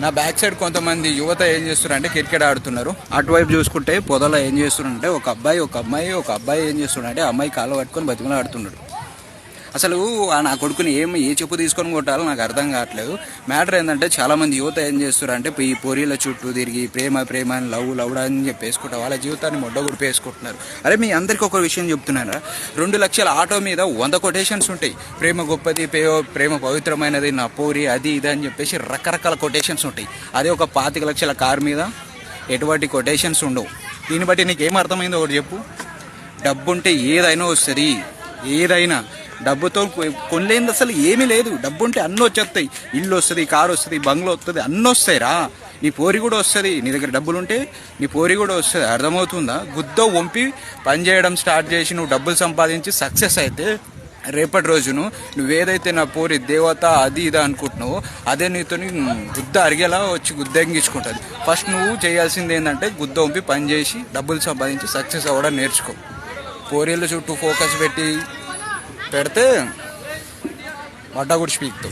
నా back side కొంతమంది యువత ఏం చేస్తున్నారు అంటే క్రికెట్ ఆడుతున్నారు. అటువైపు చూసుకుంటే పొదలో ఏం చేస్తున్నారంటే ఒక అబ్బాయి ఏం చేస్తున్నారంటే అమ్మాయి కాళ్ళు పట్టుకొని బతిమలు ఆడుతున్నాడు. అసలు నా కొడుకుని ఏ చెప్పు తీసుకొని కొట్టాలో నాకు అర్థం కావట్లేదు. మ్యాటర్ ఏంటంటే చాలామంది యువత ఏం చేస్తారు అంటే ఈ పొరీల చుట్టూ తిరిగి ప్రేమ అని లవ్ అని చెప్పేసుకుంటారు. వాళ్ళ జీవితాన్ని మొడ్డగుడిపేసుకుంటున్నారు. అరే మీ అందరికీ ఒక విషయం చెప్తున్నారా, 2 లక్షల ఆటో మీద 100 కొటేషన్స్ ఉంటాయి. ప్రేమ గొప్పది, ప్రేమ పవిత్రమైనది, నా పోరి, అది ఇది అని చెప్పేసి రకరకాల కొటేషన్స్ ఉంటాయి. అదే ఒక 25 లక్షల కార్ మీద ఎటువంటి కొటేషన్స్ ఉండవు. దీన్ని బట్టి నీకు ఏం అర్థమైందో ఒకటి చెప్పు. డబ్బుంటే ఏదైనా వస్తుంది, ఏదైనా డబ్బుతో కొనలేనిది అసలు ఏమీ లేదు. డబ్బు ఉంటే అన్నీ వచ్చేస్తాయి. ఇల్లు వస్తుంది, కారు వస్తుంది, బంగ్లో వస్తుంది, అన్నీ వస్తాయి రా. నీ పోరి కూడా వస్తుంది. నీ దగ్గర డబ్బులు ఉంటే నీ పోరి కూడా వస్తుంది. అర్థమవుతుందా? గుద్ద వంపి పని చేయడం స్టార్ట్ చేసి నువ్వు డబ్బులు సంపాదించి సక్సెస్ అయితే రేపటి రోజును నువ్వేదైతే నా పోరి దేవత అది ఇది అనుకుంటున్నావో అదే నీతో గుద్ద అరిగేలా వచ్చి గుద్దెంగించుకుంటుంది. ఫస్ట్ నువ్వు చేయాల్సింది ఏంటంటే గుద్ద వంపి పని చేసి డబ్బులు సంపాదించి సక్సెస్ అవ్వడం నేర్చుకో. పోరీల చుట్టూ ఫోకస్ పెడితే వడ్డా కూడా స్పీక్తో